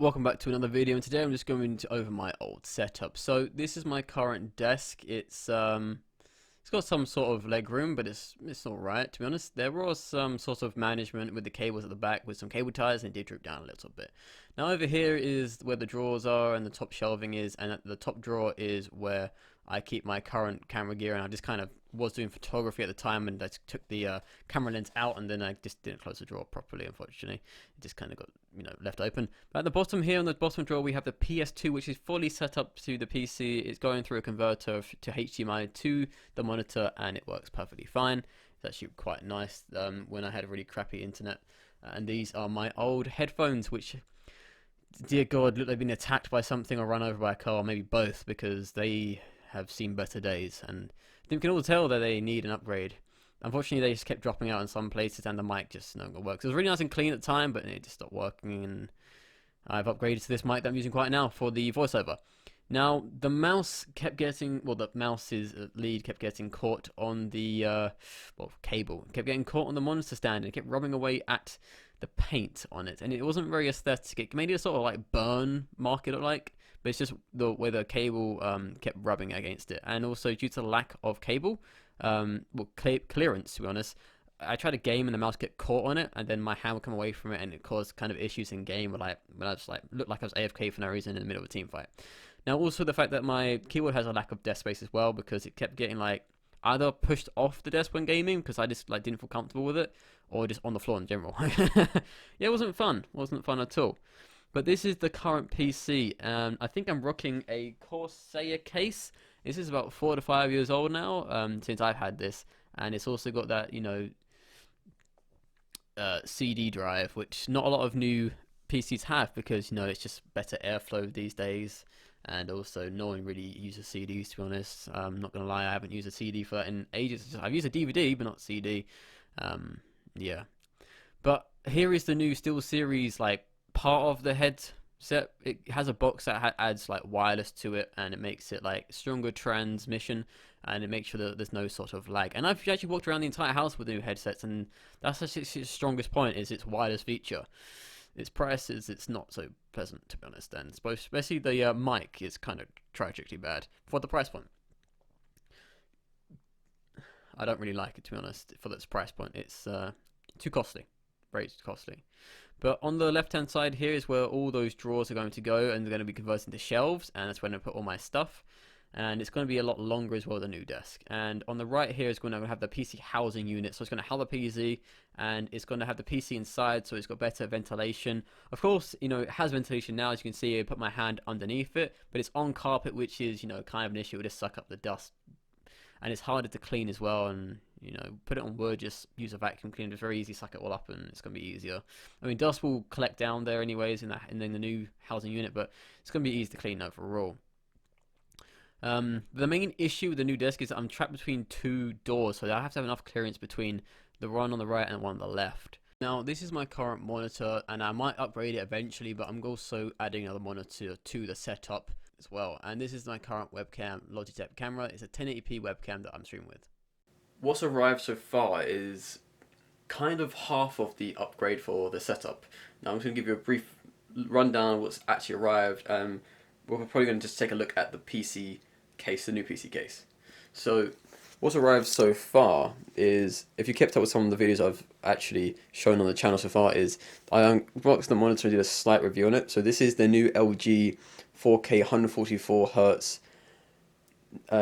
Welcome back to another video, and today I'm just going to over my old setup. So this is my current desk. It's got some sort of leg room, but it's all right, to be honest. There was some sort of management with the cables at the back with some cable ties, and it did drip down a little bit. Now over here is where the drawers are and the top shelving is, and at the top drawer is where I keep my current camera gear. And I just kind of was doing photography at the time, and I took the camera lens out, and then I just didn't close the drawer properly. Unfortunately, it just kind of got left open. But at the bottom here, on the bottom drawer, we have the PS2, which is fully set up to the PC. It's going through a converter to HDMI to the monitor, and it works perfectly fine. It's actually quite nice when I had a really crappy internet. And these are my old headphones, which, dear God, look, they've been attacked by something or run over by a car, or maybe both, because they have seen better days. And you can all tell that they need an upgrade. Unfortunately, they just kept dropping out in some places, and the mic just no longer works. It was really nice and clean at the time, but it just stopped working, and I've upgraded to this mic that I'm using quite now for the voiceover. Now, the mouse kept getting, well, the mouse's lead kept getting caught on the, cable. It kept getting caught on the monitor stand, and it kept rubbing away at the paint on it, and it wasn't very aesthetic. It made it a sort of like burn mark, it looked like, but it's just the way the cable kept rubbing against it, and also due to the lack of cable, clearance, to be honest. I tried a game and the mouse get caught on it, and then my hand would come away from it, and it caused kind of issues in game, when I just looked like I was AFK for no reason in the middle of a team fight. Now, also the fact that my keyboard has a lack of desk space as well, because it kept getting either pushed off the desk when gaming because I just didn't feel comfortable with it, or just on the floor in general. Yeah, it wasn't fun. It wasn't fun at all. But this is the current PC, and I think I'm rocking a Corsair case. This is about 4 to 5 years old now, since I've had this, and it's also got that CD drive, which not a lot of new PCs have, because it's just better airflow these days, and also no one really uses CDs, to be honest. I'm not gonna lie, I haven't used a CD for in ages. I've used a DVD, but not CD. Yeah. But here is the new SteelSeries, part of the headset. It has a box that adds wireless to it, and it makes it stronger transmission, and it makes sure that there's no sort of lag. And I've actually walked around the entire house with new headsets, and that's actually its strongest point, is its wireless feature. Its price is it's not so pleasant, to be honest, and especially the mic is kind of tragically bad for the price point. I don't really like it, to be honest, for this price point. It's too costly, very costly. But on the left hand side here is where all those drawers are going to go, and they're going to be converted into shelves, and that's where I'm going to put all my stuff. And it's going to be a lot longer as well, the new desk. And on the right here is going to have the PC housing unit, so it's going to house the PC, and it's going to have the PC inside, so it's got better ventilation. Of course, it has ventilation now, as you can see. I put my hand underneath it, but it's on carpet, which is kind of an issue. It'll just suck up the dust, and it's harder to clean as well. And put it on wood, just use a vacuum cleaner. It's very easy, suck it all up, and it's gonna be easier. I mean, dust will collect down there anyways in the new housing unit, but it's gonna be easy to clean overall. The main issue with the new desk is I'm trapped between two doors, so I have to have enough clearance between the one on the right and the one on the left. Now, this is my current monitor, and I might upgrade it eventually, but I'm also adding another monitor to the setup as well. And this is my current webcam, Logitech camera. It's a 1080p webcam that I'm streaming with. What's arrived so far is kind of half of the upgrade for the setup. Now I'm just going to give you a brief rundown of what's actually arrived. We're probably going to just take a look at the PC case, the new PC case. So what's arrived so far is, if you kept up with some of the videos I've actually shown on the channel so far, is I unboxed the monitor and did a slight review on it. So this is the new LG 4K 144Hz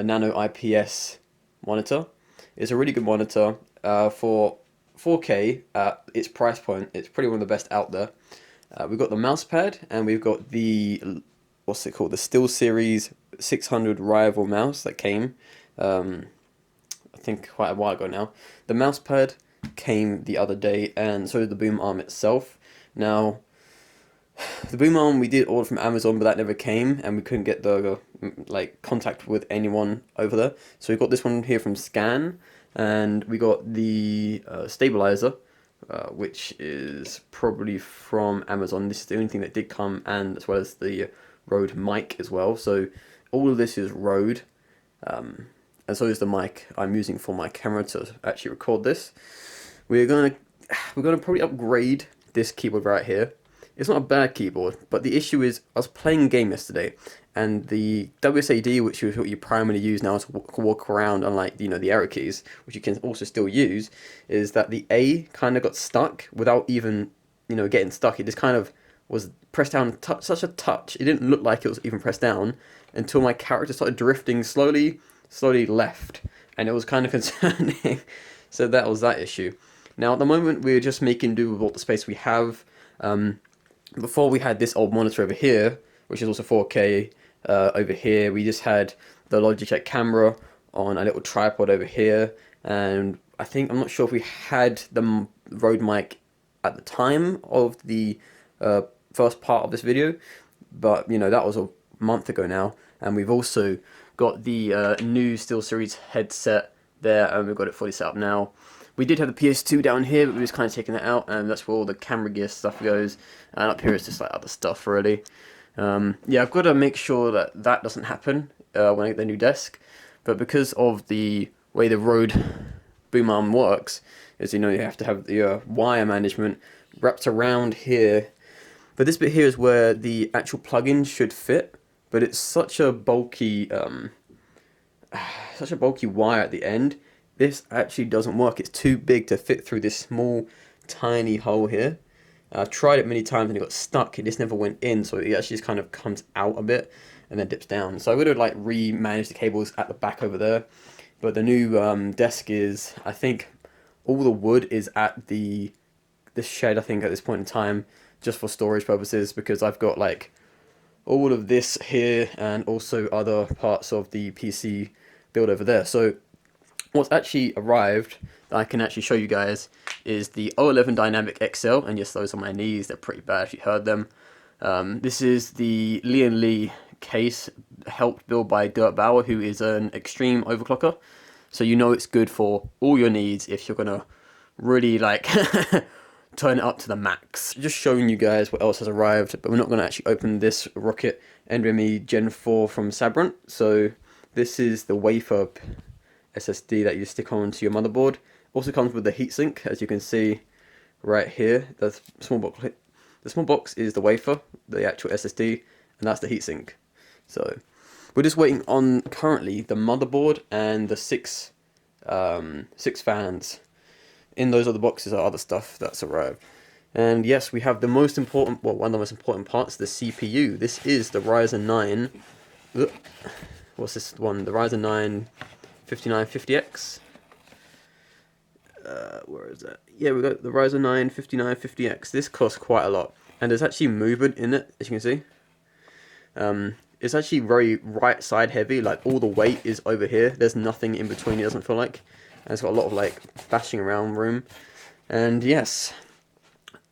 Nano IPS monitor. It's a really good monitor for 4K at its price point. It's probably one of the best out there. We've got the mouse pad, and we've got the, what's it called, the SteelSeries 600 rival mouse that came I think quite a while ago now. The mouse pad came the other day, and so did the boom arm itself. Now, the boom arm we did order from Amazon, but that never came, and we couldn't get the contact with anyone over there. So we got this one here from Scan, and we got the stabilizer, which is probably from Amazon. This is the only thing that did come, and as well as the Rode mic as well. So all of this is Rode, and so is the mic I'm using for my camera to actually record this. We're gonna probably upgrade this keyboard right here. It's not a bad keyboard, but the issue is I was playing a game yesterday, and the WSAD, which is what you primarily use now to walk around, unlike the arrow keys, which you can also still use, is that the A kind of got stuck without even getting stuck. It just kind of was pressed down such a touch. It didn't look like it was even pressed down until my character started drifting slowly left, and it was kind of concerning. So that was that issue. Now at the moment we're just making do with all the space we have. Before we had this old monitor over here, which is also 4K. Over here we just had the Logitech camera on a little tripod over here, and I'm not sure if we had the Rode mic at the time of the first part of this video, but that was a month ago now. And we've also got the new SteelSeries headset there, and we've got it fully set up now. We did have the PS2 down here, but we was kind of taking that out, and that's where all the camera gear stuff goes. And up here is just like other stuff, really. Yeah, I've got to make sure that that doesn't happen when I get the new desk. But because of the way the Rode boom arm works, is you have to have the wire management wrapped around here. But this bit here is where the actual plug-in should fit, but it's such a bulky wire at the end. This actually doesn't work. It's too big to fit through this small, tiny hole here. I've tried it many times and it got stuck. It just never went in, so it actually just kind of comes out a bit and then dips down. So I would have like re-managed the cables at the back over there. But the new desk is, I think, all the wood is at the shed, I think, at this point in time, just for storage purposes, because I've got like all of this here and also other parts of the PC build over there. So what's actually arrived that I can actually show you guys is the O11 Dynamic XL, and yes, those are my knees, they're pretty bad if you heard them. This is the Lee case, helped build by Dirk Bauer, who is an extreme overclocker, so it's good for all your needs if you're gonna really like turn it up to the max. Just showing you guys what else has arrived, but we're not gonna actually open this Rocket NVMe Gen 4 from Sabrent. So this is the wafer SSD that you stick onto your motherboard. Also comes with the heatsink, as you can see right here. The small box is the wafer, the actual SSD, and that's the heatsink. So we're just waiting on currently the motherboard and the six fans. In those other boxes are other stuff that's arrived. And yes, we have the most important, well, one of the most important parts, the CPU. This is the Ryzen 9. What's this one? The Ryzen 9 5950X. Where is that? Yeah, we got the Ryzen 9 5950X. This costs quite a lot, and there's actually movement in it, as you can see. It's actually very right side heavy. Like all the weight is over here. There's nothing in between. It doesn't feel like, and it's got a lot of like bashing around room. And yes,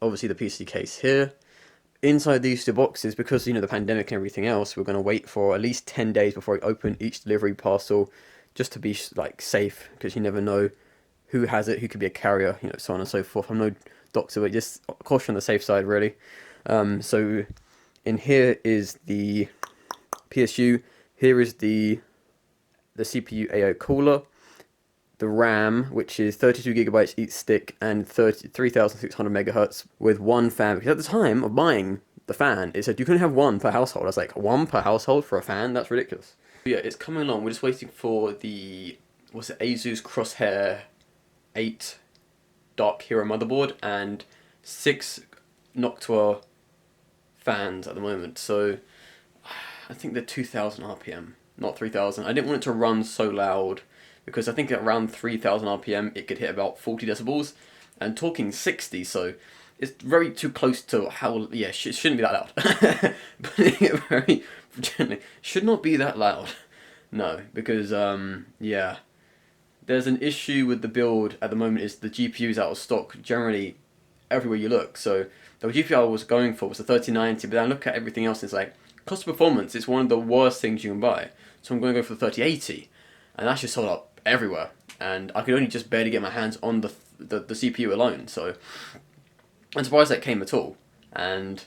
obviously the PC case here. Inside these two boxes, because the pandemic and everything else, we're going to wait for at least 10 days before we open each delivery parcel, just to be like safe, because you never know who has it, who could be a carrier, so on and so forth. I'm no doctor, but just caution on the safe side, really. So in here is the PSU. Here is the CPU AO cooler, the RAM, which is 32 gigabytes each stick and 3,600 megahertz with one fan. Because at the time of buying the fan, it said you couldn't have one per household. I was like, one per household for a fan? That's ridiculous. But yeah, it's coming along. We're just waiting for the Asus Crosshair 8 Dark Hero motherboard and 6 Noctua fans at the moment. So I think they're 2000 RPM, not 3000. I didn't want it to run so loud, because I think at around 3000 RPM it could hit about 40 decibels, and talking 60, so it's very too close to how, yeah, it shouldn't be that loud. But very gently, should not be that loud. No, because yeah, there's an issue with the build at the moment. Is the GPU is out of stock generally everywhere you look. So the GPU I was going for was the 3090, but then I look at everything else and it's like, cost of performance, it's one of the worst things you can buy. So I'm going to go for the 3080, and that's just sold out everywhere, and I could only just barely get my hands on the CPU alone. So I'm surprised that came at all. And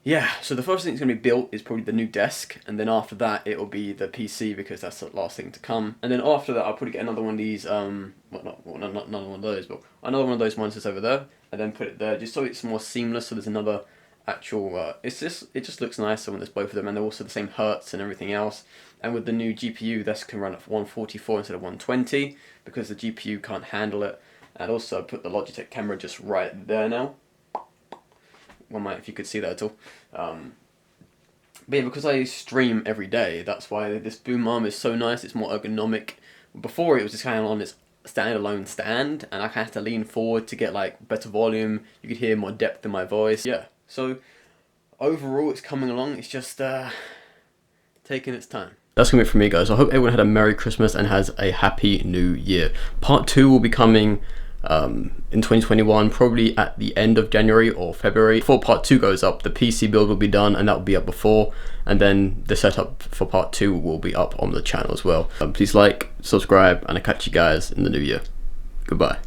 yeah, so the first thing that's going to be built is probably the new desk, and then after that it will be the PC, because that's the last thing to come. And then after that I'll probably get another one of these, well, not one of those, but another one of those monitors over there, and then put it there, just so it's more seamless. So there's another actual. It just looks nicer when there's both of them, and they're also the same hertz and everything else. And with the new GPU, this can run at 144 instead of 120 because the GPU can't handle it. And also put the Logitech camera just right there now. One might, if you could see that at all. But yeah, because I stream every day, that's why this boom arm is so nice. It's more ergonomic. Before it was just kind of on its standalone stand, and I had to lean forward to get like better volume. You could hear more depth in my voice. Yeah. So overall, it's coming along. It's just taking its time. That's gonna be it for me, guys. I hope everyone had a Merry Christmas and has a Happy New Year. Part 2 will be coming in 2021, probably at the end of January or February. Before part 2 goes up, the PC build will be done, and that will be up before, and then the setup for part 2 will be up on the channel as well. Please like, subscribe, and I'll catch you guys in the new year. Goodbye.